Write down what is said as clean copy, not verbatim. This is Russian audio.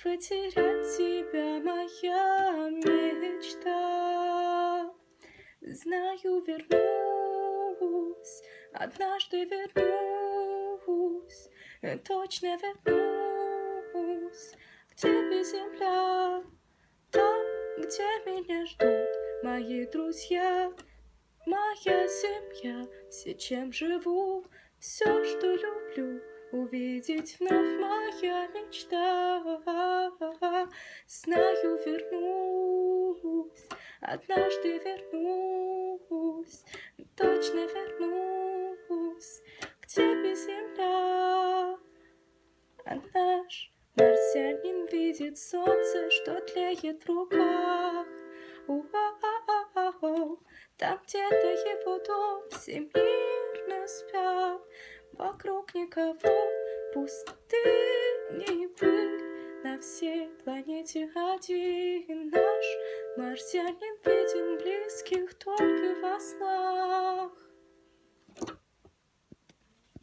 потерять тебя моя мечта. Знаю, вернусь, однажды вернусь, точно вернусь к тебе, земля, там, где меня ждут мои друзья, моя семья, все, чем живу, все, что люблю, увидеть вновь моя мечта. Знаю, вернусь, однажды вернусь, точно вернусь к тебе, земля. А наш марсианин видит солнце, что тлеет в руках. У-а-а-а-а-о. Там где-то его дом, все мирно спят. Вокруг никого, пустыни и пыль. На всей планете один наш марсианин виден близких только во снах.